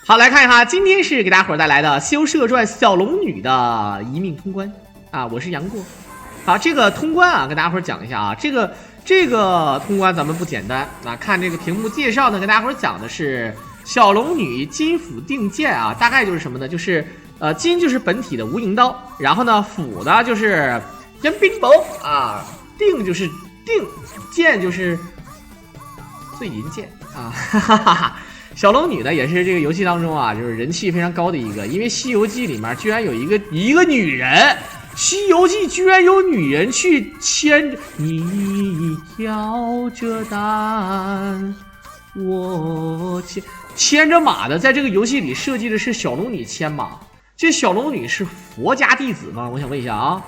好，来看一下，今天是给大伙儿带来的《西游射传》小龙女的一命通关啊！我是杨过。好，这个通关啊，跟大家伙儿讲一下啊，这个通关咱们不简单啊，看这个屏幕介绍呢，跟大家伙儿讲的是小龙女金斧定剑啊，大概就是什么呢？就是金就是本体的无影刀，然后呢斧呢就是烟冰雹啊，定就是定，剑就是醉银剑啊，哈哈哈哈。小龙女呢，也是这个游戏当中啊，就是人气非常高的一个，因为《西游记》里面居然有一个女人，《西游记》居然有女人去牵你挑着担，我牵着马的，在这个游戏里设计的是小龙女牵马，这小龙女是佛家弟子吗？我想问一下啊，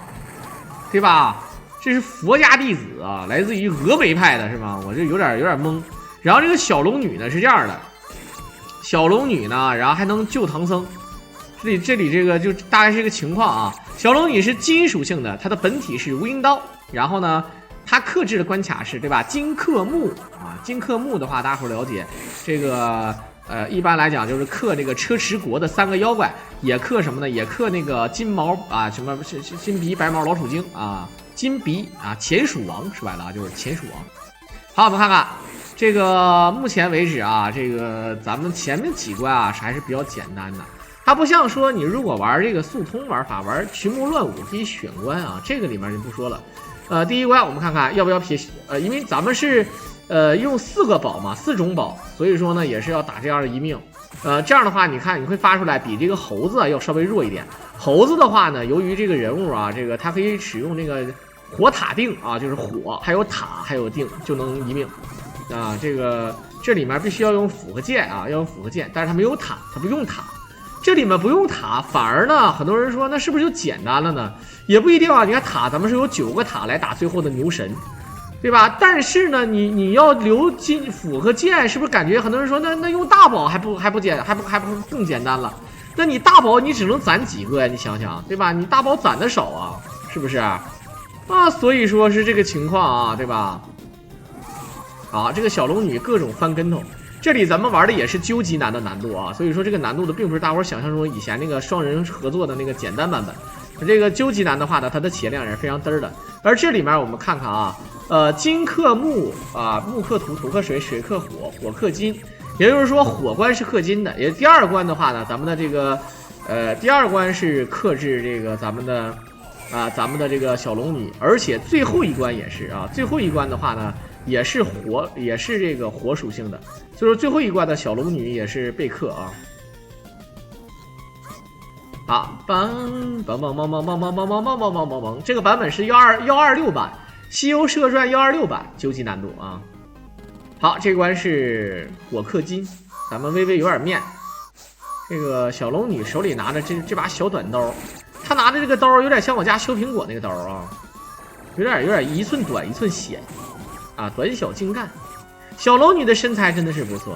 对吧？这是佛家弟子啊，来自于峨眉派的是吗？我这有点懵。然后这个小龙女呢是这样的。小龙女呢，然后还能救唐僧，这里这个就大概是一个情况啊。小龙女是金属性的，它的本体是无影刀，然后呢，它克制的关卡是对吧？金克木啊，金克木的话，大家伙了解，这个一般来讲就是克这个车迟国的3个妖怪，也克什么呢？也克那个金毛啊，什么是金鼻白毛老鼠精啊，金鼻啊，钱鼠王说白了啊，就是钱鼠王。好，我们看看。这个目前为止啊，这个咱们前面几关啊还是比较简单的，它不像说你如果玩这个速通玩法，玩群魔乱舞可以选关啊，这个里面就不说了。第一关我们看看要不要撇，因为咱们是用4个宝嘛，4种宝，所以说呢也是要打这样的一命。这样的话你看你会发出来比这个猴子要稍微弱一点。猴子的话呢，由于这个人物啊，这个它可以使用那个火塔定啊，就是火还有塔还有定就能一命。啊，这里面必须要用斧和剑啊，要用斧和剑，但是它没有塔，它不用塔。这里面不用塔，反而呢，很多人说那是不是就简单了呢？也不一定啊。你看塔，咱们是有9个塔来打最后的牛神，对吧？但是呢，你要留金斧和剑，是不是感觉很多人说那用大宝还不更简单了？那你大宝你只能攒几个呀？你想想，对吧？你大宝攒的少啊，是不是？啊，所以说是这个情况啊，对吧？啊，这个小龙女各种翻跟头，这里咱们玩的也是究极难的难度啊，所以说这个难度的并不是大伙想象中以前那个双人合作的那个简单版本，这个究极难的话呢，它的血量也是非常嘚的。而这里面我们看看啊，金克木啊，木克土，土克水，水克火，火克金，也就是说火关是克金的。也第2关的话呢，咱们的这个第2关是克制这个咱们的这个小龙女，而且最后一关也是啊，最后一关的话呢。也是这个火属性的，所以说最后一关的小龙女也是被克啊。好，这个版本是126版，《西游射传》126版，究极难度啊。好，这关是火克金，咱们微微有点面。这个小龙女手里拿着这把小短刀，她拿的这个刀有点像我家削苹果那个刀啊，有点1寸短1寸显。啊，短小精干，小龙女的身材真的是不错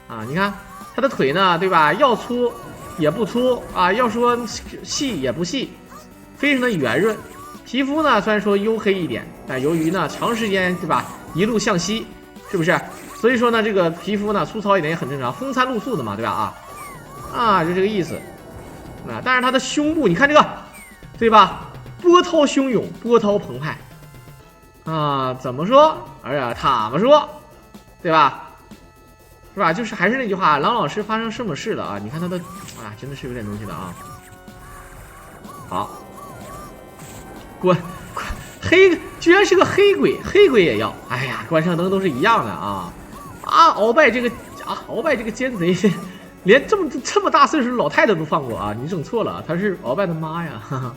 啊！你看她的腿呢，对吧？要粗也不粗啊，要说细也不细，非常的圆润。皮肤呢，虽然说黝黑一点，但由于呢长时间对吧，一路向西，是不是？所以说呢，这个皮肤呢粗糙一点也很正常，风餐露宿的嘛，对吧？啊，就这个意思啊。但是她的胸部，你看这个，对吧？波涛汹涌，波涛澎湃。啊，怎么说？哎呀，他们说，对吧？是吧？就是还是那句话，郎老师发生什么事了啊？你看他的，啊，真的是有点东西的啊。好，滚！居然是个黑鬼，黑鬼也要。哎呀，关上灯都是一样的啊！鳌拜这个奸贼，连这么大岁数的老太太都放过啊！你整错了，她是鳌拜的妈呀！哈哈，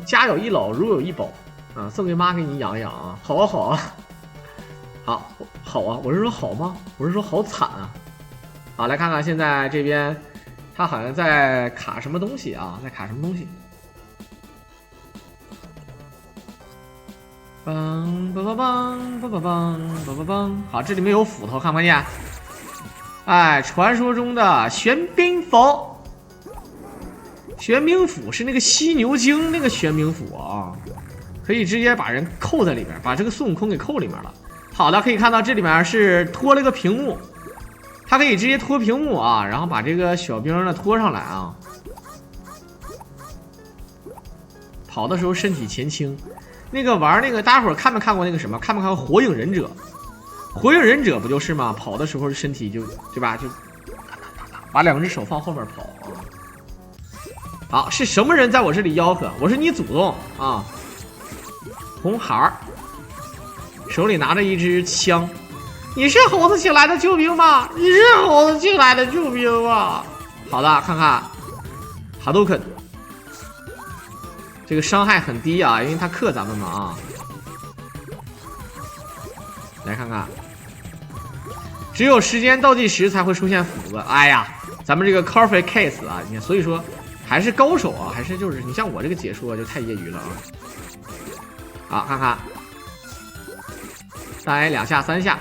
家有一老，如有一宝。啊，送给妈给你养养啊！好啊，好啊，好啊！我是说好吗？我是说好惨啊！好，来看看现在这边，他好像在卡什么东西啊？在卡什么东西？好，这里面有斧头，看不看见？哎，传说中的玄冰斧，玄冰斧是那个犀牛精那个玄冰斧啊。可以直接把人扣在里面，把这个孙悟空给扣里面了。好的，可以看到这里面是拖了个屏幕，它可以直接拖屏幕啊，然后把这个小兵呢拖上来啊。跑的时候身体前倾。那个玩那个，大家伙看没看过那个什么？看没看过《火影忍者》？火影忍者不就是吗？跑的时候身体就对吧？就把2只手放后面跑啊。好，是什么人在我这里吆喝？我是你祖宗啊！红孩儿手里拿着一支枪。你是猴子请来的救兵吗？你是猴子请来的救兵吗？好的，看看哈多肯，这个伤害很低啊，因为他克咱们嘛啊。来看看，只有时间倒计时才会出现斧子。哎呀，咱们这个 Coffee Case 啊，你看，所以说还是高手啊，还是就是你像我这个解说就太业余了啊。好，看看，大概2下3下。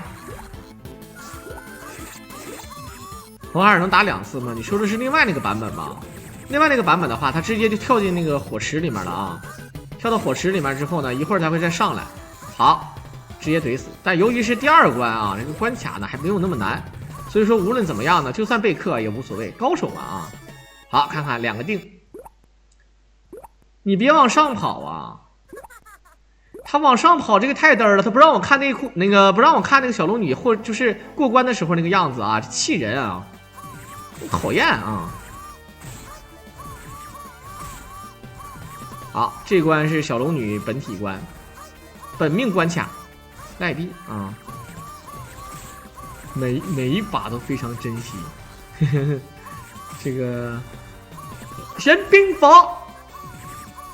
红孩儿能打2次吗？你说的是另外那个版本吧？另外那个版本的话，他直接就跳进那个火池里面了啊！跳到火池里面之后呢，一会儿才会再上来。好，直接怼死。但由于是第2关啊，这个关卡呢还没有那么难，所以说无论怎么样呢，就算被克也无所谓，高手嘛啊！好，看看2个定，你别往上跑啊！他往上跑这个太嘚儿了，他不让我看内裤，不让我看那个小龙女或就是过关的时候那个样子啊，气人啊！讨厌啊！好，这关是小龙女本体关，本命关卡，赖币啊！每一把都非常珍惜。这个神兵法，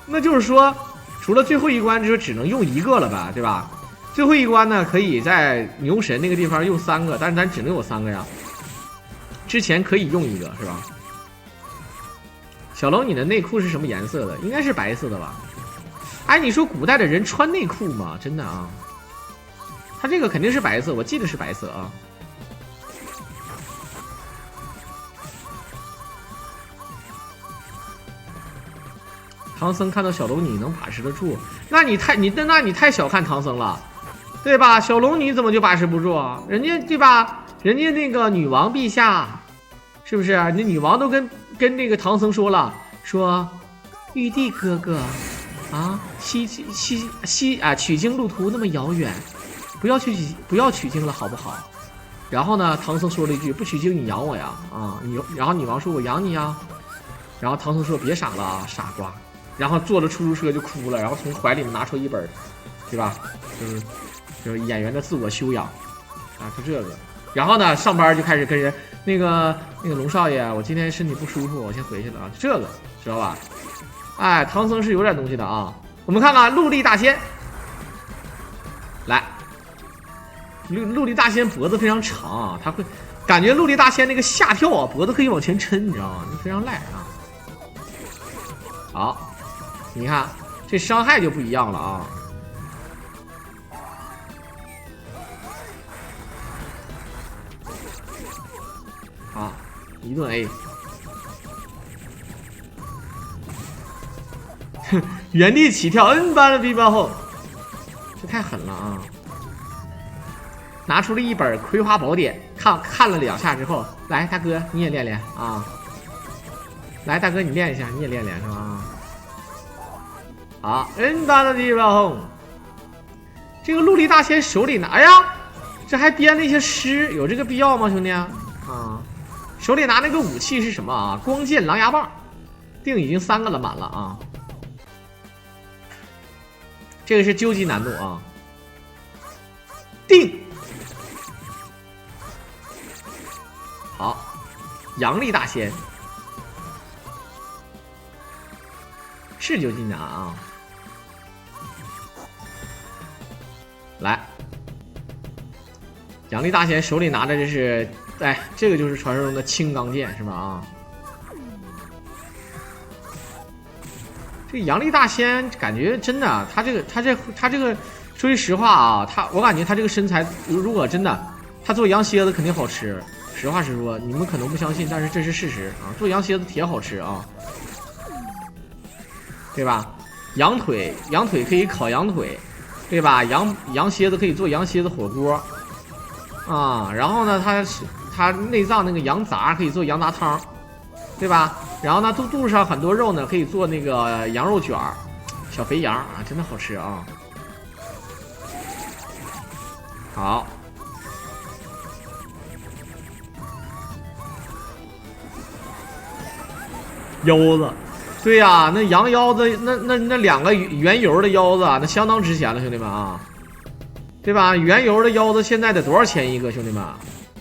那就是说，除了最后一关，就只能用1个了吧，对吧？最后一关呢，可以在牛神那个地方用3个，但是咱只能有3个呀。之前可以用1个，是吧？小龙，你的内裤是什么颜色的？应该是白色的吧？哎，你说古代的人穿内裤吗？真的啊？他这个肯定是白色，我记得是白色啊。唐僧看到小龙女能把持得住，那你太小看唐僧了，对吧？小龙女怎么就把持不住啊？人家对吧？人家那个女王陛下，是不是？那女王都跟那个唐僧说了，说玉帝哥哥啊，取经路途那么遥远，不要取经了，好不好？然后呢，唐僧说了一句：“不取经，你养我呀！”啊，然后女王说：“我养你呀。”然后唐僧说：“别傻了啊，傻瓜。”然后坐着出租车就哭了，然后从怀里面拿出一本，对吧？就是演员的自我修养啊，就这个。然后呢，上班就开始跟人那个龙少爷，我今天身体不舒服，我先回去了啊。这个知道吧？哎，唐僧是有点东西的啊。我们看看陆地大仙，来，陆地大仙脖子非常长啊，他会感觉陆地大仙那个下跳啊，脖子可以往前抻，你知道吗？非常赖啊。好。你看，这伤害就不一样了啊！好，一顿 A， 原地起跳 N 般的逼爆后，这太狠了啊！拿出了一本《葵花宝典》，看了2下之后，来大哥你也练练啊！来大哥你练一下，你也练练是吧？好，N 般的地方，这个陆地大仙手里拿，哎呀，这还编那些诗，有这个必要吗，兄弟啊？手里拿那个武器是什么啊？光剑狼牙棒，定已经3个了，满了啊。这个是究极难度啊。定，好，阳历大仙是究极难啊。来，阳历大仙手里拿的这是，哎，这个就是传说中的青钢剑是吧？啊，这阳历大仙感觉真的，他这个，说句实话啊，我感觉他这个身材，如果真的他做羊蝎子肯定好吃。实话实说，你们可能不相信，但是这是事实啊，做羊蝎子铁好吃啊，对吧？羊腿可以烤羊腿。羊蝎子可以做羊蝎子火锅，啊，然后呢，他它内脏那个羊杂可以做羊杂汤，对吧？然后呢，肚子上很多肉呢，可以做那个羊肉卷儿，小肥羊啊，真的好吃啊。好，腰子，对呀、那羊腰子，那2个原油的腰子啊，那相当值钱了，兄弟们啊，对吧？原油的腰子现在得多少钱一个，兄弟们？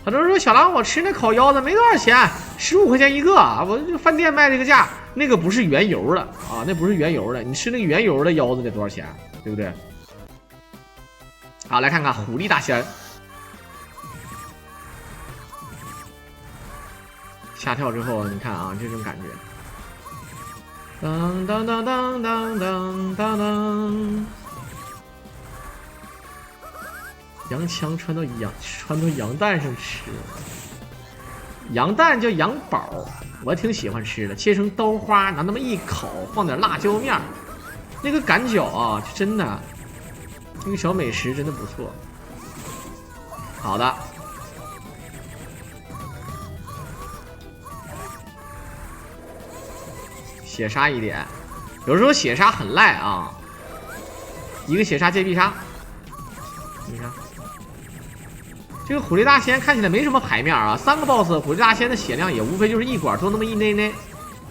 很多人说小狼，我吃那烤腰子没多少钱，15块钱一个，我这饭店卖这个价，那个不是原油的啊，那不是原油的，你吃那个原油的腰子得多少钱，对不对？好，来看看虎力大仙。下跳之后，你看啊，这种感觉，当当当当当当当当，羊枪穿到羊蛋上吃，羊蛋叫羊宝，我挺喜欢吃的，切成刀花，拿那么一烤，放点辣椒面，那个感觉啊，真的，那个小美食真的不错。好的。血杀一点，有时候血杀很赖啊，一个血杀接必杀，你看，这个虎力大仙看起来没什么牌面啊，3个 BOSS， 虎力大仙的血量也无非就是一管多那么一内内，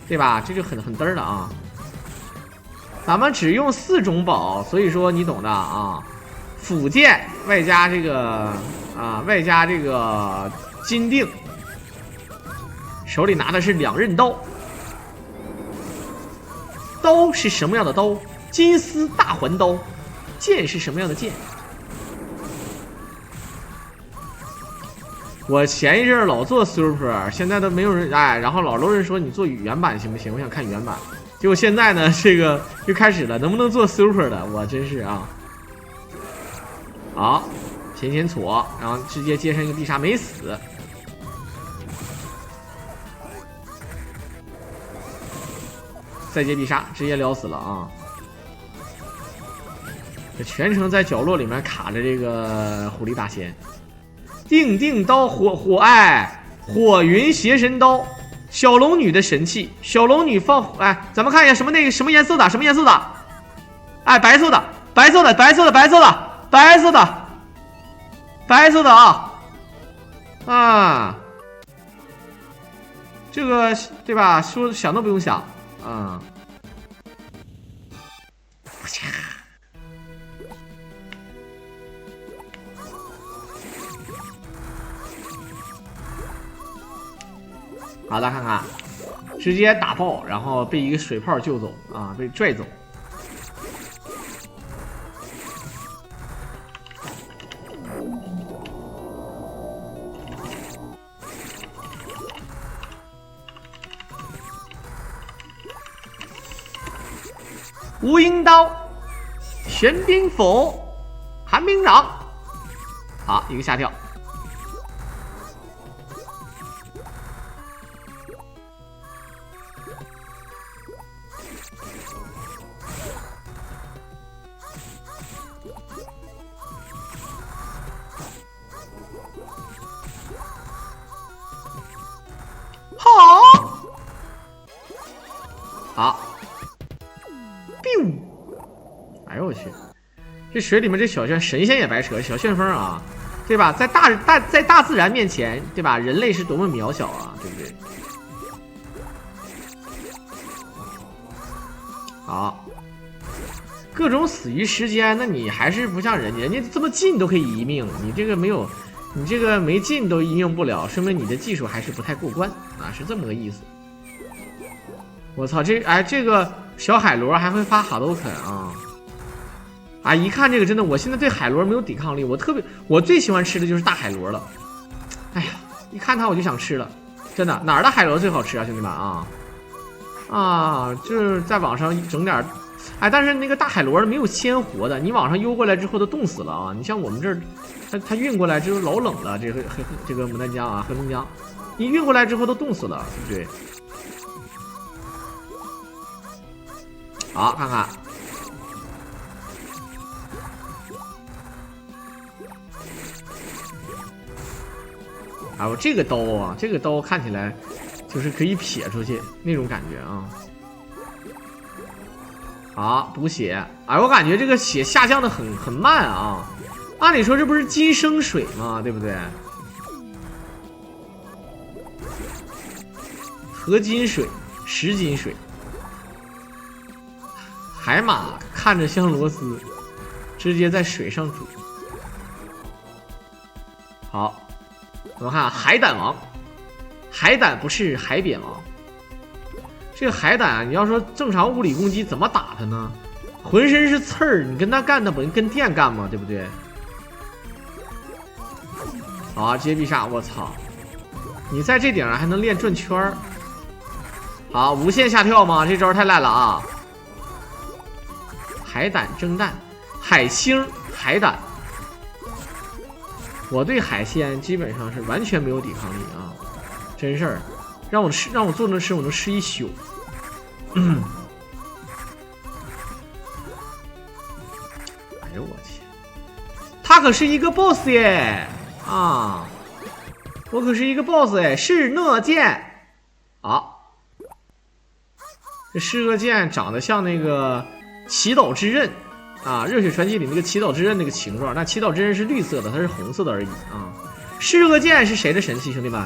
对吧？这就很嘚儿了啊。咱们只用4种宝，所以说你懂的啊。辅剑外加这个外加这个金锭，手里拿的是2刃刀。刀是什么样的刀？金丝大环刀。剑是什么样的剑？我前一阵老做 Super， 现在都没有人然后老多人说你做原版行不行？我想看原版。结果现在呢，这个又开始了，能不能做 Super 的？我真是啊。好，前戳，然后直接接上一个必杀，没死。再接必杀，直接撩死了啊！这全程在角落里面卡着这个虎力大仙，定刀火云邪神刀，小龙女的神器，小龙女放咱们看一下什么颜色的？什么颜色的？白色的啊！这个对吧？说想都不用想。好的，看看，直接打爆，然后被一个水炮救走啊，被拽走。无影刀，玄冰斧，寒冰掌，好，一个下跳。好。哎呦我去！这水里面这小旋神仙也白扯，小旋风啊，对吧？在大自然面前，对吧？人类是多么渺小啊，对不对？好，各种死于时间，那你还是不像人家这么近都可以一命，你这个没有，你这个没近都一命不了，说明你的技术还是不太过关啊，是这么个意思。我操，这个小海螺还会发哈斗肯啊！一看这个真的，我现在对海螺没有抵抗力，我最喜欢吃的就是大海螺了。哎呀，一看它我就想吃了，真的，哪儿的海螺最好吃啊，兄弟们就是在网上整点，但是那个大海螺没有鲜活的，你网上邮过来之后都冻死了啊！你像我们这儿，它运过来之后老冷了，这个牡丹江啊，黑龙江，你运过来之后都冻死了，对不对？好，看看，啊，我这个刀啊，这个刀看起来就是可以撇出去那种感觉啊。好，补血。哎，我感觉这个血下降的很慢啊。按理说这不是金生水吗？对不对？合金水，十金水。海马看着像螺丝，直接在水上煮。好，我们看海胆王，海胆不是海扁王。这个海胆，你要说正常物理攻击怎么打它呢？浑身是刺儿，你跟他干，那不跟电干吗？对不对？好，直接必杀！我操，你在这顶上还能练转圈儿。好，无限下跳吗？这招太烂了啊！海胆蒸蛋，海星海胆。我对海鲜基本上是完全没有抵抗力啊，真事儿。让我做那吃，我能吃一宿。哎呦我去，他可是一个 boss 耶！啊，我可是一个 boss 哎，是那剑。好，这是那剑长得像那个祈祷之刃啊，热血传奇里那个祈祷之刃那个形状，那祈祷之刃是绿色的，它是红色的而已啊。是恶剑是谁的神器，兄弟们？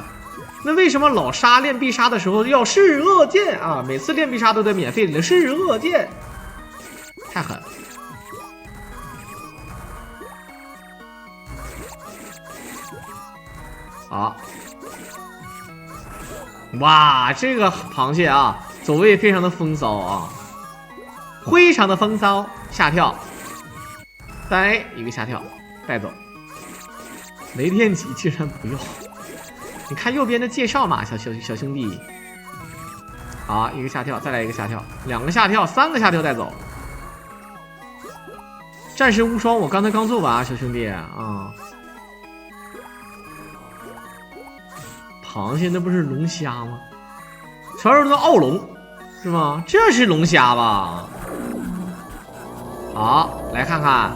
那为什么老沙练必杀的时候要是恶剑啊？每次练必杀都得免费领是恶剑，太狠！好，哇，这个螃蟹啊，走位非常的风骚啊，非常的风骚，下跳，3A 一个下跳带走，雷电戟竟然不要。你看右边的介绍嘛，小兄弟。好，一个下跳，再来一个下跳，2个下跳，3个下跳带走。战士无双，我刚才刚做完，小兄弟啊。螃蟹那不是龙虾吗？传说中的奥龙是吗？这是龙虾吧？好，来看看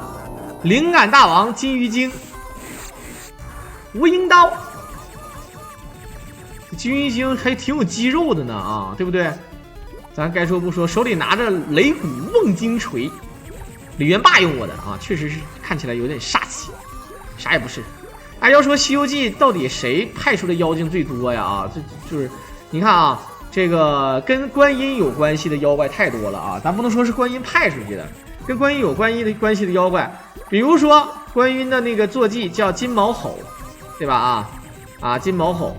灵感大王金鱼精，无影刀。金鱼精还挺有肌肉的呢啊，对不对？咱该说不说，手里拿着雷骨瓮金锤，李元霸用过的啊，确实是看起来有点煞气，啥也不是。哎，要说《西游记》到底谁派出的妖精最多呀？啊，就是你看啊，这个跟观音有关系的妖怪太多了啊，咱不能说是观音派出去的，跟观音有关系的妖怪，比如说观音的那个坐骑叫金毛吼，对吧？金毛吼。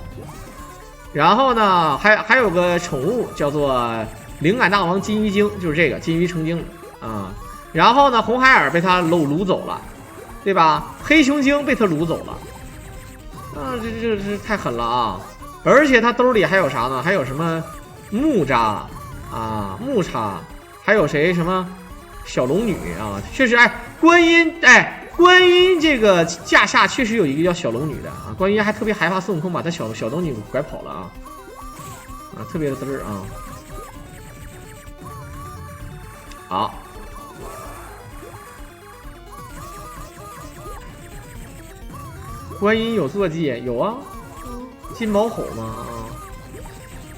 然后呢，还有个宠物叫做灵感大王金鱼精，就是这个金鱼成精啊。然后呢，红孩儿被他掳走了，对吧？黑熊精被他掳走了，啊，这太狠了啊！而且他兜里还有啥呢？还有什么木渣啊、木叉，还有谁什么小龙女啊？确实，观音这个驾下确实有一个叫小龙女的啊，观音还特别害怕孙悟空把他小龙女拐跑了啊，特别的嘚儿啊。好，观音有坐骑有啊，金毛吼嘛啊，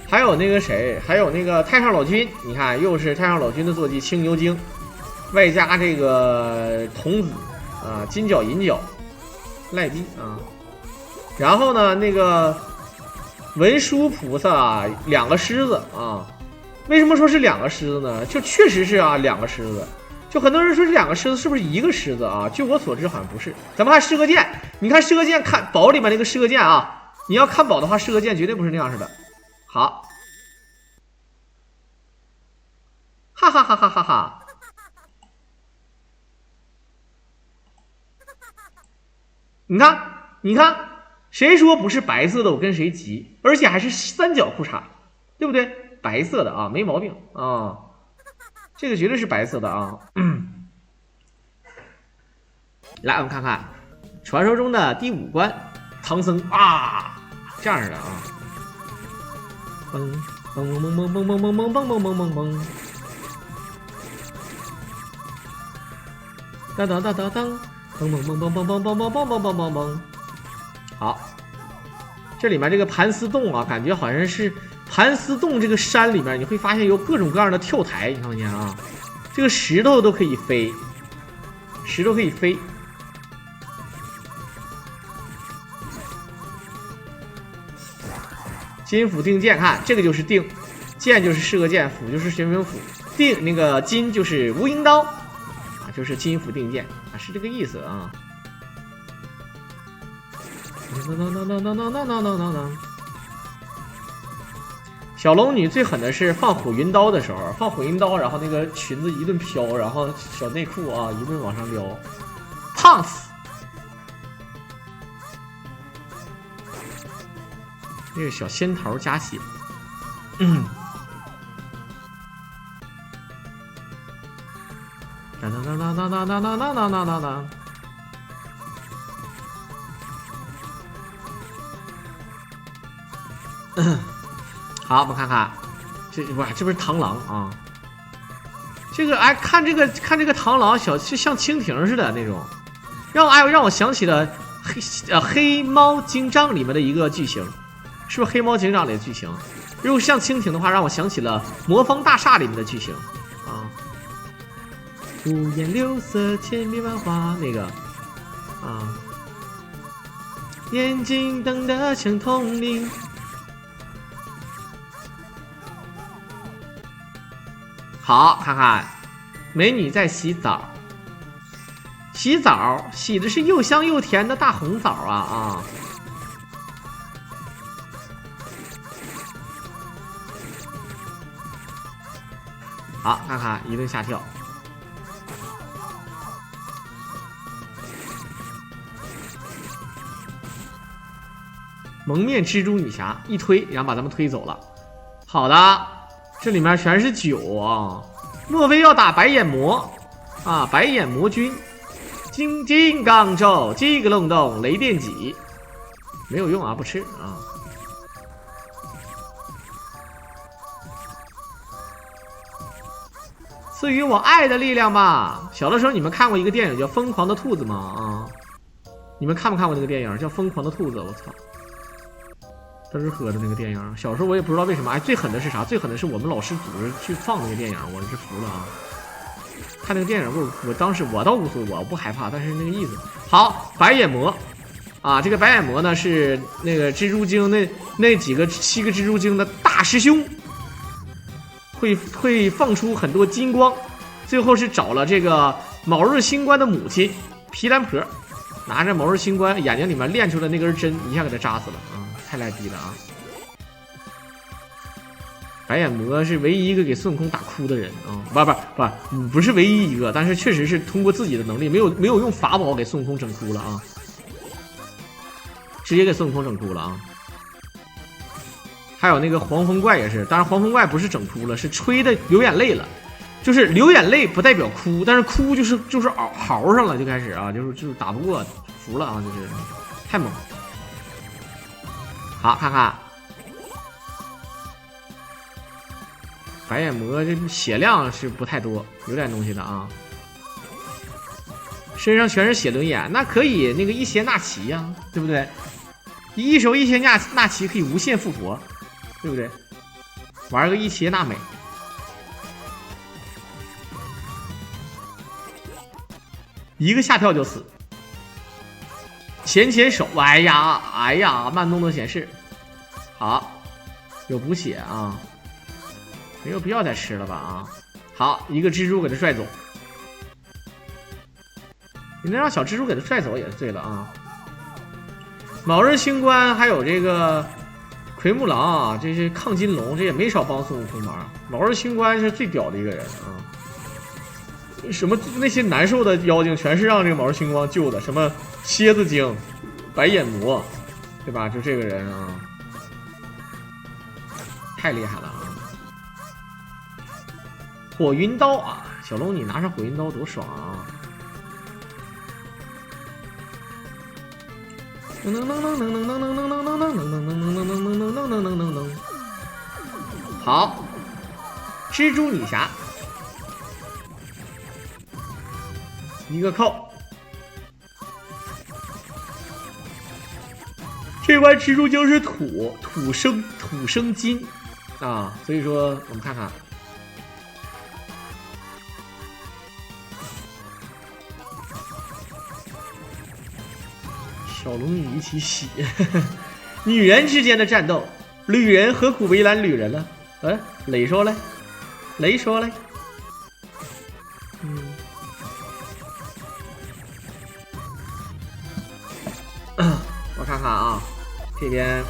还有那个谁，还有那个太上老君，你看又是太上老君的坐骑青牛精，外加这个童子。啊，金角银角，赖逼啊！然后呢，那个文殊菩萨2个狮子啊，为什么说是2个狮子呢？就确实是啊，2个狮子。就很多人说这2个狮子是不是一个狮子啊？据我所知，好像不是。咱们看射个箭，你看射个箭，看宝里面那个射个箭啊，你要看宝的话，射个箭绝对不是那样式的。好，哈哈哈哈哈哈。你看，谁说不是白色的？我跟谁急，而且还是3角裤衩，对不对？白色的啊，没毛病啊，这个绝对是白色的啊。来，我们看看传说中的第5关，唐僧啊，这样式的啊，嘣嘣嘣嘣嘣嘣嘣嘣嘣嘣嘣嘣，当当当当当。嘣嘣嘣嘣嘣嘣嘣嘣嘣嘣嘣嘣嘣，好，这里面这个盘丝洞啊，感觉好像是盘丝洞这个山里面，你会发现有各种各样的跳台，你看没见啊？这个石头都可以飞，石头可以飞。金斧定剑，看这个就是定，剑就是射箭，斧就是旋风斧，定那个金就是无影刀啊，就是金斧定剑啊，是这个意思啊。小龙女最狠的是放火云刀的时候，放火云刀，然后那个裙子一顿飘，然后小内裤啊一顿往上撩，胖死。这个小仙桃加血，当当当当当当当当当当当当。好，我们看看，哇，这不是螳螂啊？这个哎，看这个螳螂小，就像蜻蜓似的那种，让我想起了黑猫警长里面的一个剧情，是不是黑猫警长里的剧情？如果像蜻蜓的话，让我想起了魔方大厦里面的剧情啊。五颜六色，千变万化那个啊，眼睛瞪得像铜铃。好，看看美女在洗澡，洗澡洗的是又香又甜的大红枣啊！好，看看一顿下跳，蒙面蜘蛛女侠一推，然后把他们推走了。好的。这里面全是酒啊！莫非要打白眼魔啊？白眼魔君，金刚咒，叽个隆咚，雷电戟，没有用啊，不吃啊。赐予我爱的力量吧！小的时候你们看过一个电影叫《疯狂的兔子》吗？啊，你们看没看过那个电影叫《疯狂的兔子》？我操！嘚儿喝的那个电影，小时候我也不知道为什么，哎，最狠的是啥？最狠的是我们老师组织去放那个电影，我是服了啊！看那个电影，我当时我倒无所谓，我不害怕，但是那个意思。好，白眼魔啊，这个白眼魔呢是那个蜘蛛精那7个蜘蛛精的大师兄，会放出很多金光，最后是找了这个卯日星官的母亲皮兰婆，拿着卯日星官眼睛里面炼出的那根针，一下给他扎死了啊！太赖逼了啊！白眼魔是唯一一个给孙悟空打哭的人啊，不是唯一一个，但是确实是通过自己的能力，没有用法宝给孙悟空整哭了啊，直接给孙悟空整哭了啊。还有那个黄风怪也是，当然黄风怪不是整哭了，是吹的流眼泪了，就是流眼泪不代表哭，但是哭就是嚎上了就开始啊，就是打不过，服了啊，就是太猛。好，看看白眼魔这血量是不太多，有点东西的啊。身上全是血轮眼，那可以那个一邪纳奇呀，对不对？一手一邪纳奇可以无限复活，对不对？玩个一邪纳美，一个下跳就死。前手，哎呀，慢动作显示，好，有补血啊，没有必要再吃了吧啊。好，一个蜘蛛给他拽走，你能让小蜘蛛给他拽走也是对了啊。卯日星官还有这个奎木狼啊，这些抗金龙，这也没少帮孙悟空忙。卯日星官是最屌的一个人啊。什么那些难受的妖精全是让这个卯日星光救的，什么蝎子精、白眼魔，对吧？就这个人啊，太厉害了啊！火云刀啊，小龙你拿上火云刀多爽啊！好，蜘蛛女侠。一个扣，这关蜘蛛精是土生金啊，所以说我们看看。小龙女一起洗，女人之间的战斗，旅人何苦为难旅人呢？雷说嘞，雷说嘞，我看看啊，这边。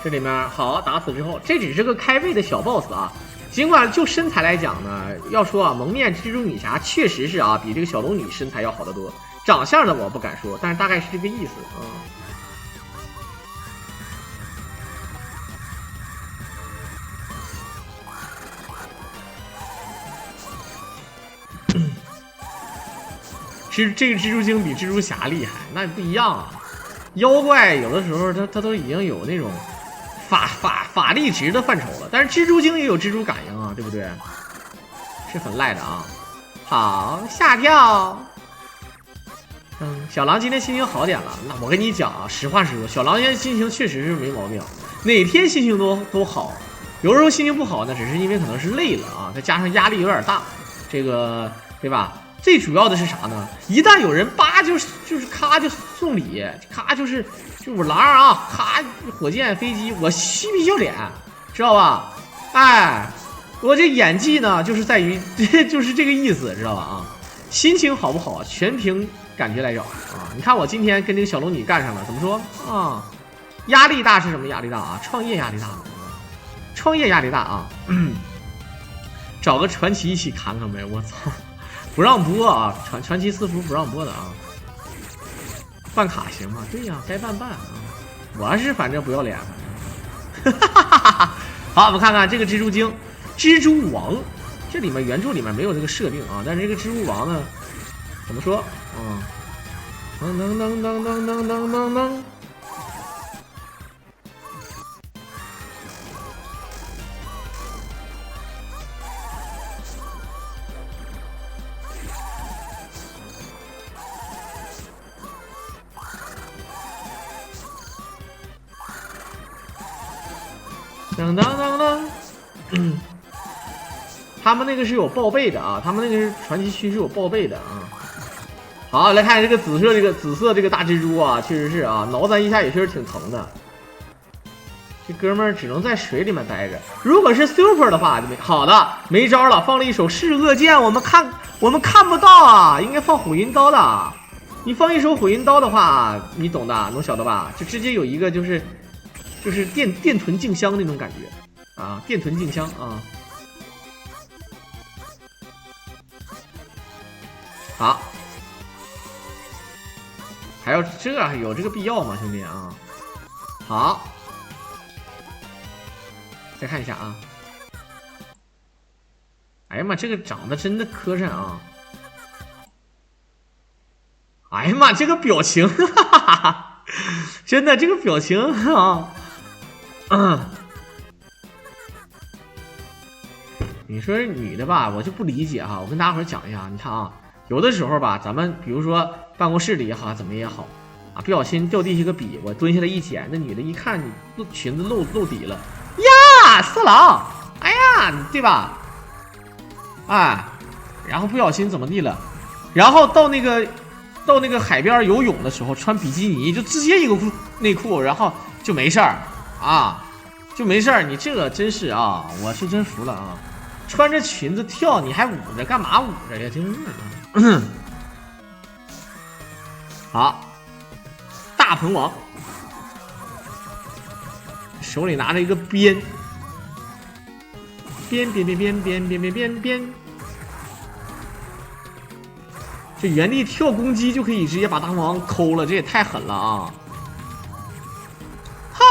这里面好打死之后，这只是个开胃的小 boss 啊。尽管就身材来讲呢，要说啊，蒙面蜘蛛女侠确实是啊，比这个小龙女身材要好得多。长相呢我不敢说，但是大概是这个意思啊。这个蜘蛛精比蜘蛛侠厉害，那不一样啊。妖怪有的时候它都已经有那种法力值的范畴了，但是蜘蛛精也有蜘蛛感应啊，对不对？是很赖的啊。好，下跳。小狼今天心情好点了。那我跟你讲啊，实话实说，小狼今天心情确实是没毛病，哪天心情都好。有时候心情不好呢，只是因为可能是累了啊，再加上压力有点大，这个对吧？最主要的是啥呢？一旦有人叭就是咔就送礼，咔就我狼啊，咔火箭飞机，我嬉皮笑脸，知道吧？哎，我这演技呢，就是在于就是这个意思，知道吧？啊，心情好不好，全凭感觉来找啊！你看我今天跟这个小龙女干上了，怎么说啊？压力大是什么压力大啊？创业压力大，创业压力大啊！找个传奇一起砍砍呗，我操！不让播啊，传奇私服不让播的啊，办卡行吗？对呀，该办啊，我是反正不要脸，好，我们看看这个蜘蛛精，蜘蛛王，这里面原著里面没有这个设定啊，但是这个蜘蛛王呢，怎么说？噔。他们那个是有报备的啊，他们那个是传奇区是有报备的啊。好，来看这个紫色这个大蜘蛛啊，确实是啊，挠咱一下也确实挺疼的。这哥们儿只能在水里面待着。如果是 super 的话，好的，没招了，放了一手噬恶剑，我们看不到啊，应该放火云刀的。你放一手火云刀的话，你懂的，能晓得吧？就直接有一个就是电臀静香那种感觉啊，电臀静香啊。好，还要有这个必要吗，兄弟啊？好，再看一下啊。哎呀妈，这个长得真的磕碜啊！哎呀妈，这个表情，哈哈哈，真的这个表情啊，你说女的吧，我就不理解哈。我跟大家伙讲一下，你看啊。有的时候吧，咱们比如说办公室里也好，怎么也好，啊，不小心掉地下个笔，我蹲下来一捡，那女的一看你裙子露底了，呀，色狼，哎呀，对吧？哎，然后不小心怎么地了，然后到那个海边游泳的时候穿比基尼，就直接一个内裤，然后就没事儿啊，就没事儿。你这个真是啊，我是真服了啊！穿着裙子跳，你还捂着干嘛捂着呀？真是。好，大鹏王手里拿着一个鞭，这原地跳攻击就可以直接把大鹏王抠了，这也太狠了啊！好，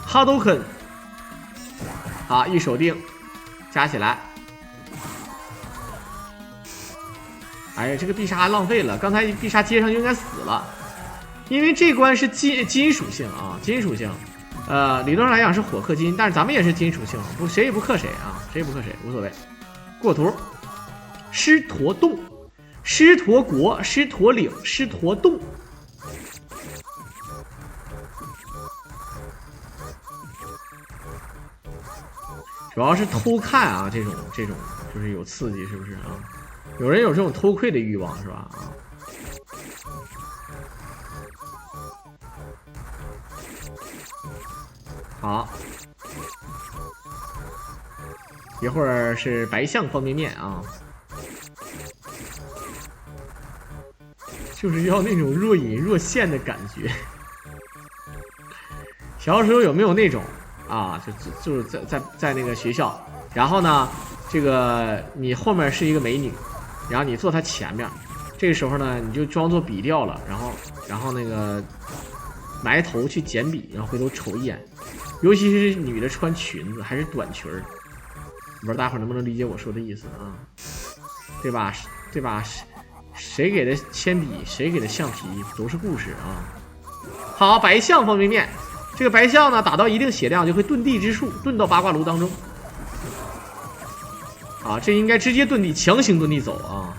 哈都肯，好，一手定。加起来。哎呀，这个必杀浪费了，刚才必杀接上就应该死了，因为这关是金属性啊，金属性。理论上来讲是火克金，但是咱们也是金属性，不谁也不克谁啊，谁也不克谁，无所谓。过图，狮驼洞、狮驼国、狮驼岭、狮驼洞。主要是偷看啊，这种就是有刺激，是不是啊？有人有这种偷窥的欲望是吧？啊。好，一会儿是白象方便面啊，就是要那种若隐若现的感觉。小时候有没有那种啊？就是在那个学校，然后呢，这个你后面是一个美女，然后你坐她前面，这个时候呢，你就装作笔掉了，然后那个埋头去捡笔，然后回头瞅一眼。尤其是女的穿裙子还是短裙儿，不知道大伙能不能理解我说的意思啊？对吧？对吧？谁给的铅笔，谁给的橡皮，都是故事啊。好，白象方便面，这个白象呢，打到一定血量就会遁地之术，遁到八卦炉当中。啊，这应该直接遁地，强行遁地走啊。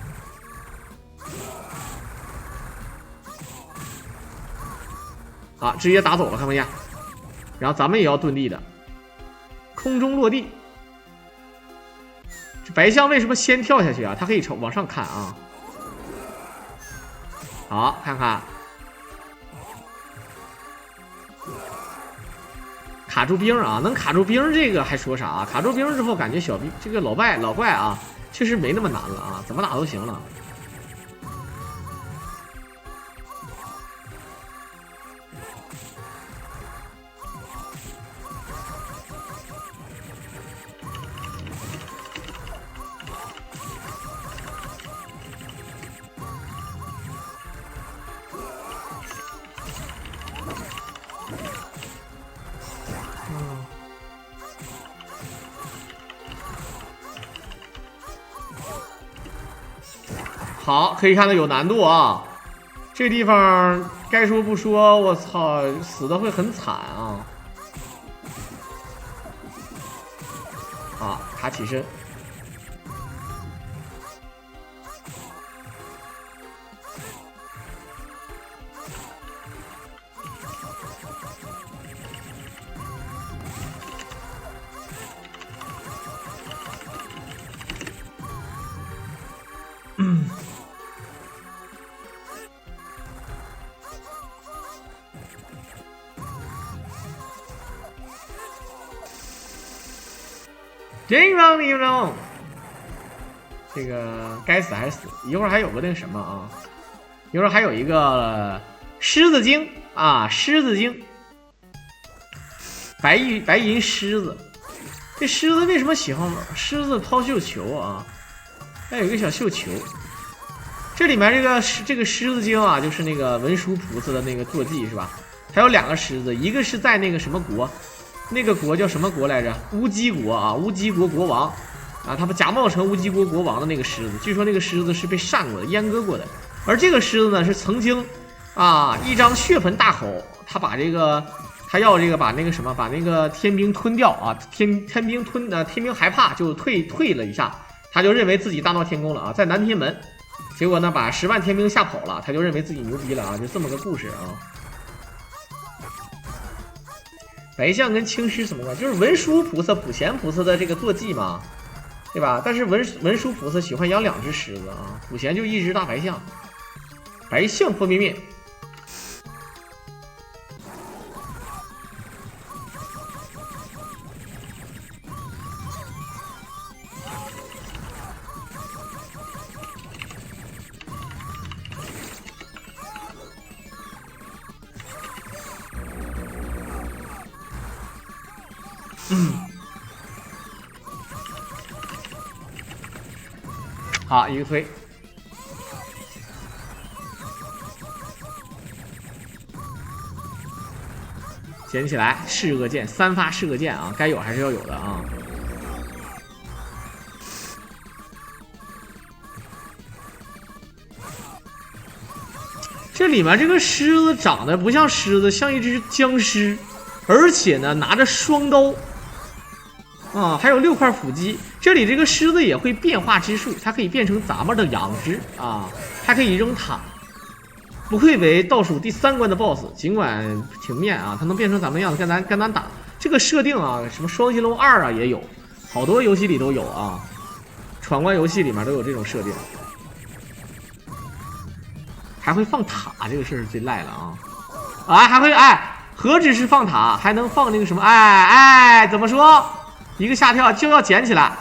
啊，直接打走了，看没见？然后咱们也要遁地的，空中落地。这白象为什么先跳下去啊？它可以往上看啊。好，看看，卡住兵啊，能卡住兵这个还说啥啊？卡住兵之后，感觉小兵这个老怪啊，确实没那么难了啊，怎么打都行了。好，可以看到有难度啊，这地方该说不说，我操，死的会很惨啊！啊，卡起身，叮当叮当，这个该死还是死，一会儿还有个那个什么啊，一会儿还有一个狮子精啊，狮子精，白银狮子，这狮子为什么喜欢狮子抛绣球啊？还有一个小绣球，这里面这个狮子精啊，就是那个文殊菩萨的那个坐骑是吧？还有两个狮子，一个是在那个什么国。那个国叫什么国来着？乌鸡国啊，乌鸡国国王啊，他们假冒成乌鸡国国王的那个狮子，据说那个狮子是被扇过的、阉割过的。而这个狮子呢，是曾经啊一张血盆大口，他要这个把那个什么，把那个天兵吞掉啊，天兵害怕就退了一下，他就认为自己大闹天宫了啊，在南天门，结果呢把10万天兵吓跑了，他就认为自己牛逼了啊，就这么个故事啊。白象跟青狮什么关系？就是文殊菩萨、普贤菩萨的这个坐骑嘛，对吧？但是文殊菩萨喜欢养2只狮子啊，普贤就1只大白象。白象方便面。好，一个推，捡起来是个剑，3发是个剑啊，该有还是要有的啊。这里面这个狮子长得不像狮子，像一只僵尸，而且呢拿着双刀，啊，还有6块腹肌。这里这个狮子也会变化之术，它可以变成咱们的羊脂啊，还可以扔塔。不愧为倒数第3关的 BOSS， 尽管挺面啊，它能变成咱们的样子跟咱打。这个设定啊，什么双截龙2啊也有，好多游戏里都有啊，闯关游戏里面都有这种设定。还会放塔，这个事儿最赖了啊！啊，还会何止是放塔，还能放那个什么怎么说？一个下跳就要捡起来，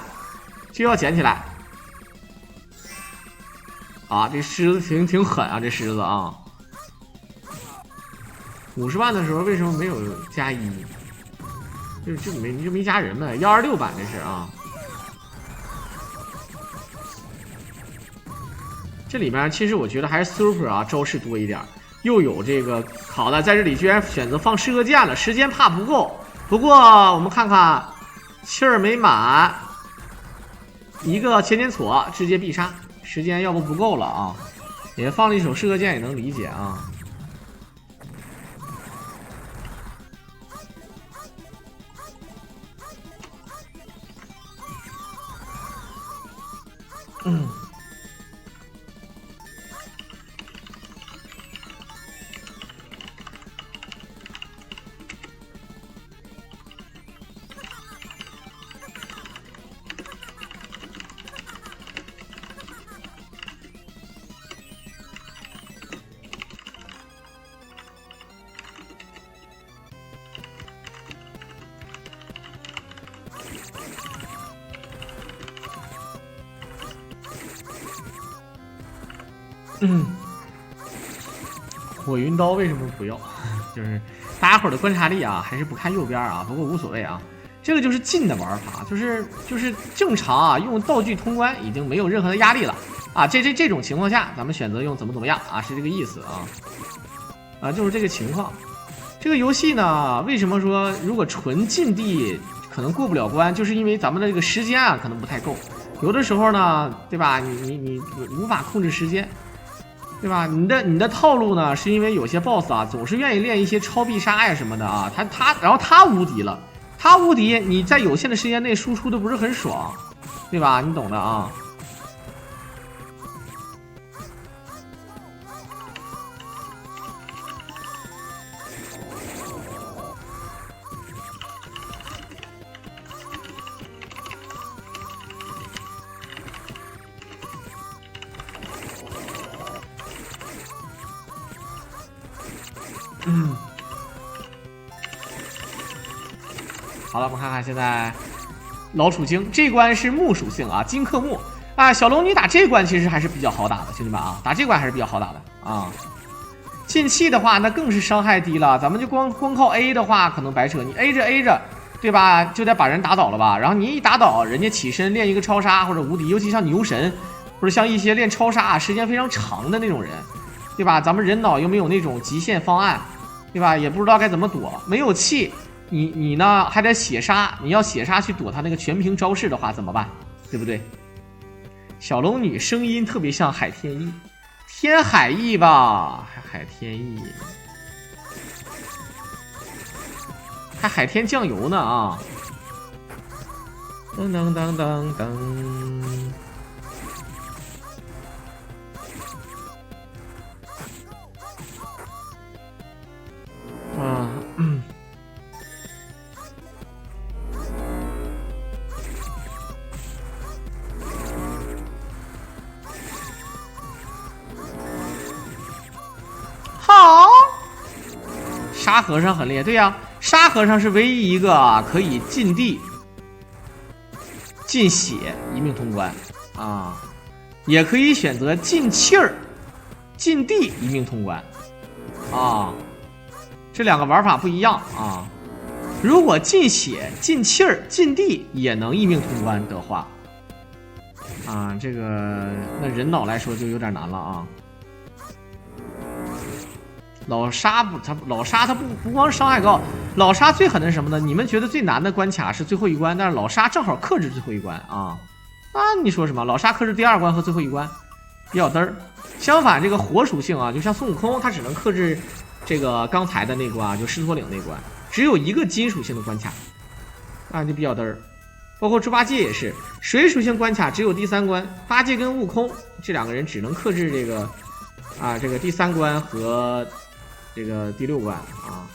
啊，这狮子挺狠啊，这狮子啊！50万的时候为什么没有加1？这没加人呗？126版这是啊。这里面其实我觉得还是 Super 啊招式多一点，又有这个好的，在这里居然选择放射射箭了，时间怕不够。不过我们看看，气儿没满，一个前点锁直接必杀，时间要不够了啊。也放了一手射射箭也能理解啊。火云刀为什么不要？就是大家伙的观察力啊，还是不看右边啊。不过无所谓啊，这个就是近的玩法，就是正常啊，用道具通关已经没有任何的压力了啊。这种情况下，咱们选择用怎么样啊，是这个意思啊。就是这个情况。这个游戏呢，为什么说如果纯近地可能过不了关，就是因为咱们的这个时间啊可能不太够。有的时候呢，对吧？你无法控制时间。对吧？你的套路呢，是因为有些 BOSS 啊，总是愿意练一些超必杀呀什么的啊。然后他无敌了，他无敌，你在有限的时间内输出的不是很爽，对吧？你懂的啊。好了，我们看看现在老鼠精这关是木属性啊，金克木啊。小龙女打这关其实还是比较好打的，兄弟们啊，打这关还是比较好打的啊。进气的话，那更是伤害低了。咱们就光靠 A 的话，可能白扯。你 A 着，对吧？就得把人打倒了吧？然后你一打倒，人家起身练一个超杀或者无敌，尤其像牛神或者像一些练超杀时间非常长的那种人，对吧？咱们人脑又没有那种极限方案，对吧？也不知道该怎么躲，没有气。你呢还得血杀，你要血杀去躲他那个全屏招式的话怎么办？对不对？小龙女声音特别像海天一，天海翼吧，海天一，还海天酱油呢啊！噔噔噔噔噔。沙和尚很厉害，对呀，沙和尚是唯一一个啊可以进地、进血一命通关啊，也可以选择进气儿、进地一命通关啊，这两个玩法不一样啊。如果进血、进气儿、进地也能一命通关的话，啊，这个那人脑来说就有点难了啊。老沙他不光伤害高，老沙最狠的是什么呢？你们觉得最难的关卡是最后一关，但是老沙正好克制最后一关啊！啊，你说什么？老沙克制第2关和最后一关，比较嘚儿。相反，这个火属性啊，就像孙悟空，他只能克制这个刚才的那关，就狮驼岭那关，只有一个金属性的关卡，啊，就比较嘚儿。包括猪八戒也是，水属性关卡只有第3关，八戒跟悟空这2个人只能克制这个啊，这个第3关和这个第6关啊。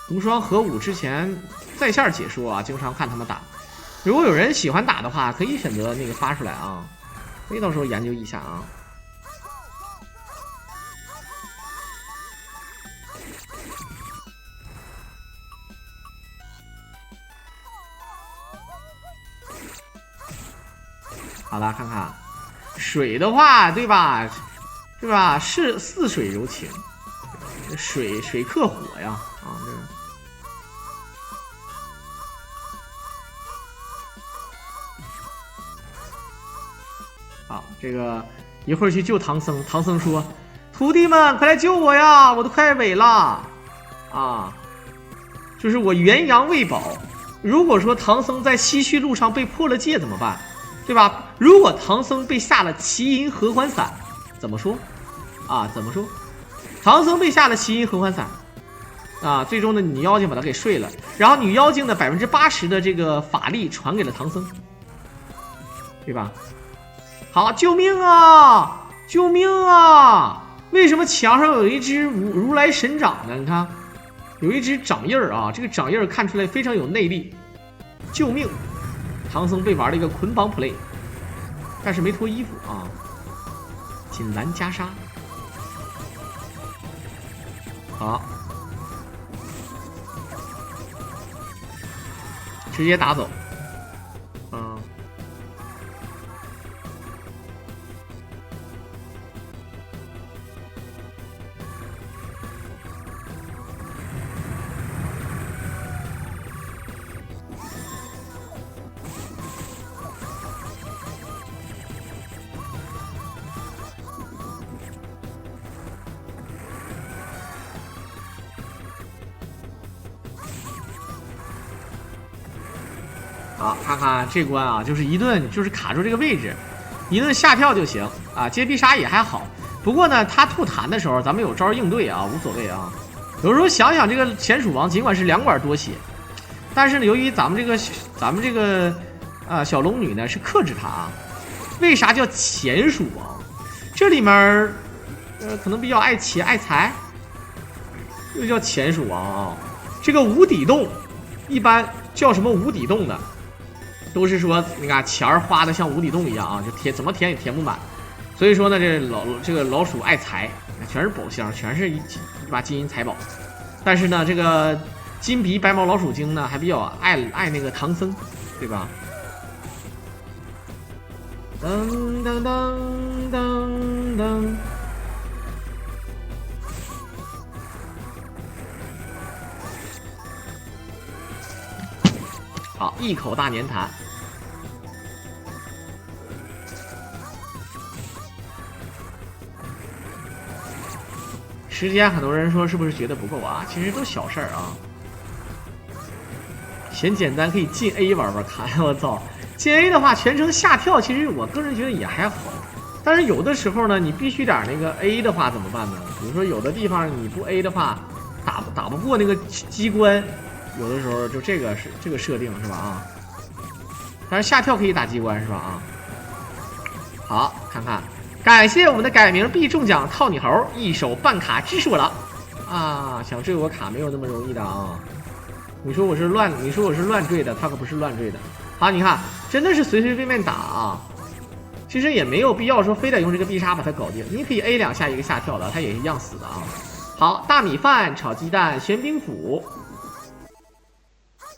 无双核武之前在线解说啊，经常看他们打。如果有人喜欢打的话，可以选择那个发出来啊，可以到时候研究一下啊。好了，看看水的话，对吧？是吧？是似水柔情，水克火呀，啊，这个。好，这个一会儿去救唐僧。唐僧说：“徒弟们，快来救我呀！我都快萎了啊！就是我元阳未饱。如果说唐僧在西去路上被破了戒怎么办？对吧？如果唐僧被下了奇银合欢散，怎么说？啊，怎么说？唐僧被下了奇银合欢散啊，最终呢，女妖精把他给睡了，然后女妖精的80%的这个法力传给了唐僧，对吧？”好，救命啊！救命啊！为什么墙上有一只如来神掌呢？你看，有一只掌印儿啊，这个掌印儿看出来非常有内力。救命！唐僧被玩了一个捆绑 play， 但是没脱衣服啊。锦兰袈裟，好，直接打走。好，看看这关啊，就是一顿就是卡住这个位置，一顿下跳就行啊。接必杀也还好，不过呢，他吐痰的时候咱们有招应对啊，无所谓啊。有时候想想这个前蜀王尽管是2管多血，但是呢，由于咱们这个小龙女呢是克制他啊。为啥叫前蜀王？这里面可能比较爱钱爱财，又叫前蜀王啊。这个无底洞一般叫什么无底洞的？都是说那个钱儿花的像无底洞一样啊，就怎么填也填不满。所以说呢，这个老鼠爱财，全是宝箱，全是一把金银财宝。但是呢，这个金鼻白毛老鼠精呢，还比较爱那个唐僧，对吧？噔噔噔噔噔。好，一口大粘痰。时间很多人说是不是觉得不够啊？其实都小事儿啊，嫌简单可以进 A 玩玩看。我操，进 A 的话全程下跳，其实我个人觉得也还好。但是有的时候呢，你必须点那个 A 的话怎么办呢？比如说有的地方你不 A 的话，打不过那个机关，有的时候就这个设定是吧啊？但是下跳可以打机关是吧啊？好，看看。感谢我们的改名必中奖套你猴，一手办卡支持我了啊！想坠我卡没有那么容易的啊！你说我是乱坠的，他可不是乱坠的。好，你看，真的是随随便便打啊！其实也没有必要说非得用这个必杀把它搞定，你可以 A 2下一个下跳的，它也一样死的啊！好，大米饭炒鸡蛋玄冰斧，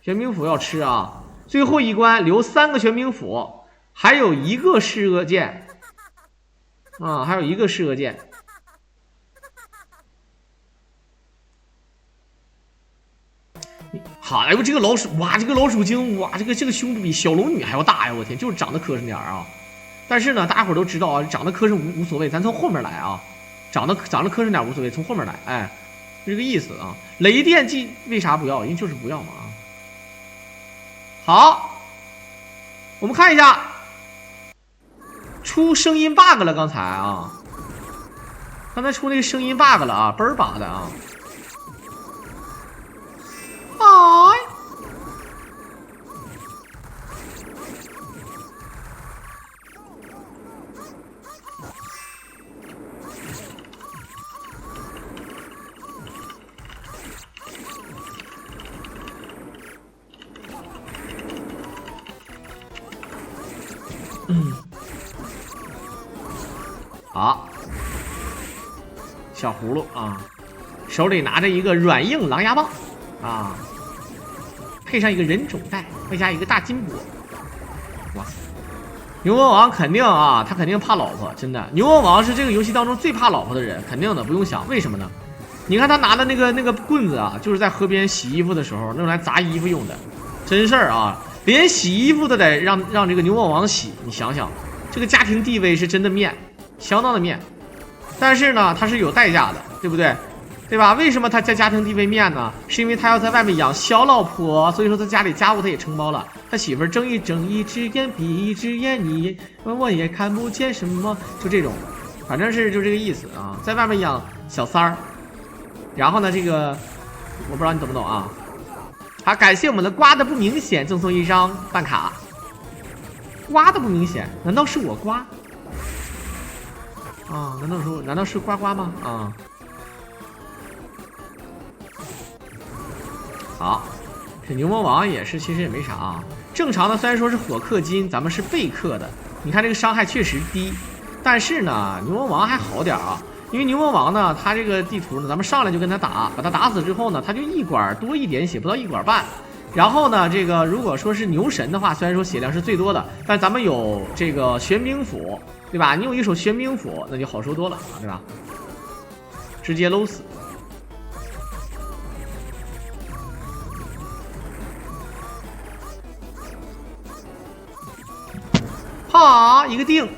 玄冰斧要吃啊！最后一关留3个玄冰斧，还有1个噬恶剑。啊，还有1个噬恶剑。好，哎呦，这个老鼠，哇，这个老鼠精，哇，这个胸部比小龙女还要大呀！我天，就是长得磕碜点啊。但是呢，大家伙都知道啊，长得磕碜无所谓，咱从后面来啊。长得磕碜点无所谓，从后面来，哎，就这个意思啊。雷电技为啥不要？因为就是不要嘛啊。好，我们看一下。出声音 bug 了，刚才啊，刚才出那个声音 bug 了啊，倍儿拔的啊！哎，好，小葫芦啊，手里拿着一个软硬狼牙棒啊，配上一个人种袋，外加一个大金钵。哇塞，牛魔王肯定啊，他肯定怕老婆，真的。牛魔王是这个游戏当中最怕老婆的人，肯定的，不用想。为什么呢？你看他拿的那个棍子啊，就是在河边洗衣服的时候用来砸衣服用的，真事儿啊！连洗衣服都得让这个牛魔王洗，你想想，这个家庭地位是真的面。相当的面，但是呢，他是有代价的，对不对？对吧？为什么他家庭地位面呢？是因为他要在外面养小老婆，所以说他家里家务他也承包了。他媳妇儿睁一只眼闭一只眼，你我也看不见什么，就这种，反正是就这个意思啊，在外面养小三儿。然后呢，这个我不知道你懂不懂啊？好，感谢我们的刮的不明显赠送一张办卡。刮的不明显，难道是我刮？啊，难道是呱呱吗？啊，好，这牛魔王也是，其实也没啥啊。正常的虽然说是火克金，咱们是被克的，你看这个伤害确实低，但是呢，牛魔王还好点啊，因为牛魔王呢，他这个地图呢，咱们上来就跟他打，把他打死之后呢，他就一管多一点血，不到一管半。然后呢，这个如果说是牛神的话，虽然说血量是最多的，但咱们有这个玄冰斧。对吧？你有一手玄冰斧，那就好受多了，对吧？直接搂死。哈，一个定。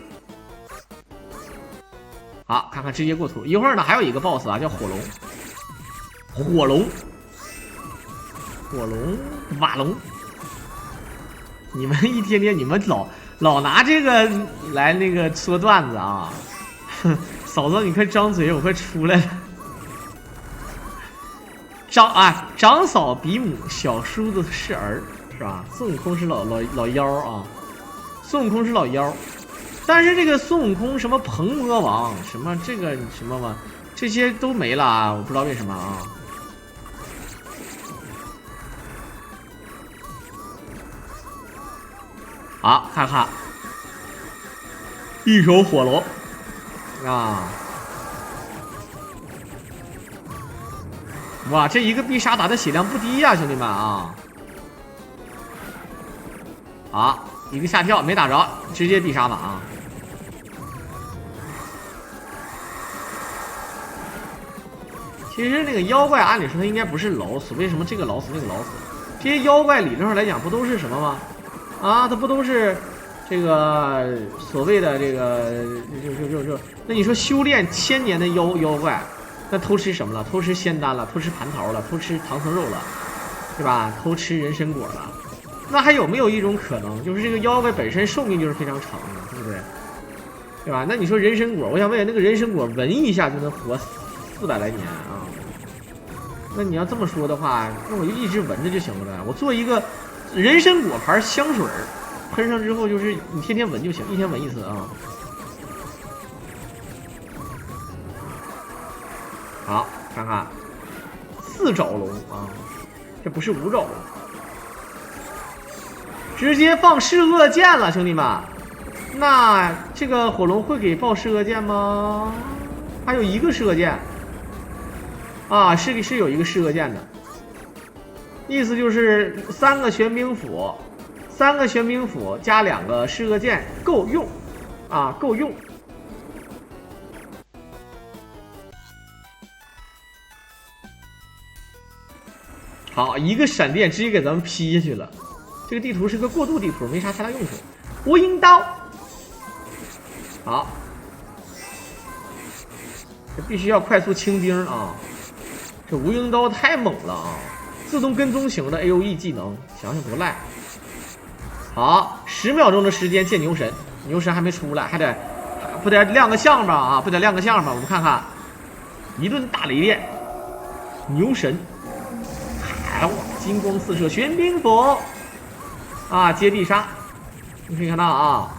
好，看看直接过图。一会儿呢，还有一个 BOSS 啊，叫火龙，瓦龙。你们一天天你们老拿这个来那个说段子啊，嫂子你快张嘴，我快出来了。长嫂比母，小叔子是儿，是吧？孙悟空是老妖啊，孙悟空是老妖，但是这个孙悟空什么鹏魔王，什么这个什么嘛，这些都没了啊，我不知道为什么啊。好，看看，一手火龙啊！哇，这一个必杀打的血量不低呀，兄弟们啊！好，一个下跳没打着，直接必杀吧啊！其实那个妖怪，按理说他应该不是老死，为什么这个老死那个老死？这些妖怪理论上来讲，不都是什么吗？啊，它不都是这个所谓的这个那你说修炼1000年的妖怪，那偷吃什么了？偷吃仙丹了，偷吃蟠桃了，偷吃唐僧肉了，对吧？偷吃人参果了，那还有没有一种可能，就是这个妖怪本身寿命就是非常长的，对不对？对吧？那你说人参果，我想问那个人参果闻一下就能活400来年啊？那你要这么说的话，那我就一直闻着就行了呗。我做一个人参果牌香水，喷上之后就是你天天闻就行，一天闻一次啊。好，看看4爪龙啊，这不是5爪龙，直接放噬恶剑了，兄弟们。那这个火龙会给爆噬恶剑吗？还有一个噬恶剑啊，是有一个噬恶剑的，意思就是3个玄冰斧，3个玄冰斧加2个噬恶剑够用啊，够用。好，一个闪电直接给咱们劈下去了。这个地图是个过渡地图，没啥太大用处。无影刀，好，这必须要快速清兵啊！这无影刀太猛了啊！自动跟踪型的 AOE 技能，想想多赖。好，10秒钟的时间见牛神，牛神还没出来，不得亮个相吧啊，不得亮个相吧？我们看看，一顿大雷电，牛神，哇，金光四射，玄冰斧啊，接必杀，你可以看到啊，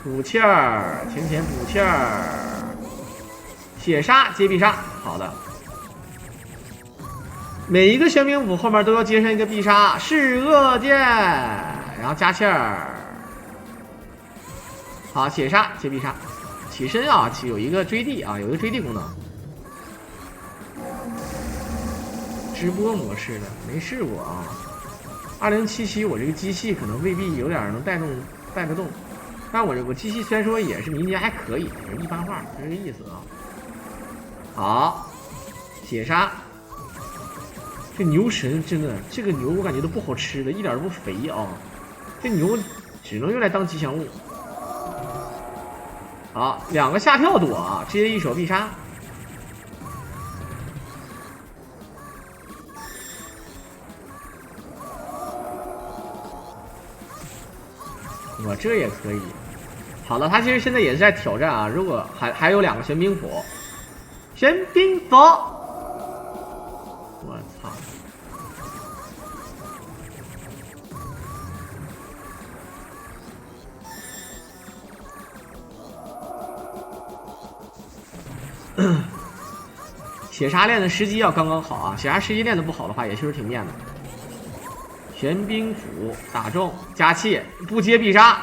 补气儿，浅浅补气儿，血杀接必杀，好的。每一个玄冰斧后面都要接上一个必杀，是恶剑，然后加气儿。好，血杀接必杀，起身啊，有一个追地啊，有一个追地功能。直播模式的没试过啊。2077我这个机器可能未必有点能带得动，但我机器虽然说也是民间还可以，也是一般化，就这个意思啊。好，血杀。这牛神真的，这个牛我感觉都不好吃的，一点都不肥啊。这牛只能用来当吉祥物。好，2个下跳躲啊，直接一手必杀。我这也可以。好了，他其实现在也是在挑战啊。如果还有2个玄冰斧，玄冰斧，我操！血杀练的时机要刚刚好啊，血杀时机练的不好的话，也确实挺面的。玄冰斧打中加气，不接必杀。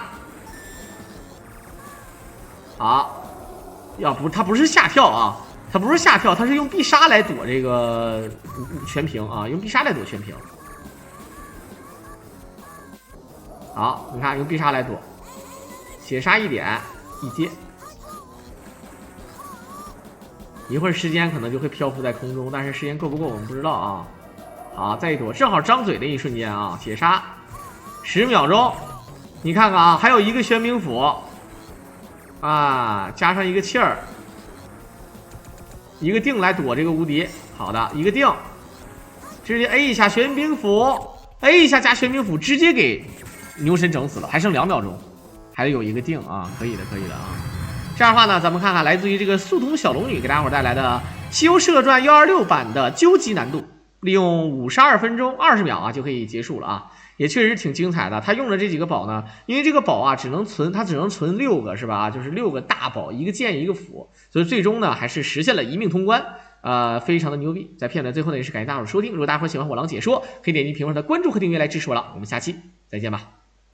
好，他不是下跳啊，他不是下跳，他是用必杀来躲这个全屏啊，用必杀来躲全屏。好，你看用必杀来躲，血杀1点一接。一会儿时间可能就会漂浮在空中，但是时间够不够我们不知道啊。好，再一躲，正好张嘴的一瞬间啊，血杀10秒钟，你看看啊，还有一个玄冰斧啊，加上一个气儿，一个定来躲这个无敌。好的，一个定，直接 A 一下玄冰斧 ，A 一下加玄冰斧，直接给牛神整死了，还剩2秒钟，还有一个定啊，可以的，可以的啊。这样的话呢，咱们看看来自于这个速通小龙女给大伙带来的《西游射传126》版的究极难度，利用52分钟20秒啊就可以结束了啊，也确实挺精彩的。他用的这几个宝呢，因为这个宝啊只能存6个是吧？就是6个大宝，一个剑一个斧，所以最终呢还是实现了一命通关。非常的牛逼。在片段最后呢，也是感谢大伙的收听。如果大伙喜欢我郎解说，可以点击屏幕上的关注和订阅来支持我了。我们下期再见吧。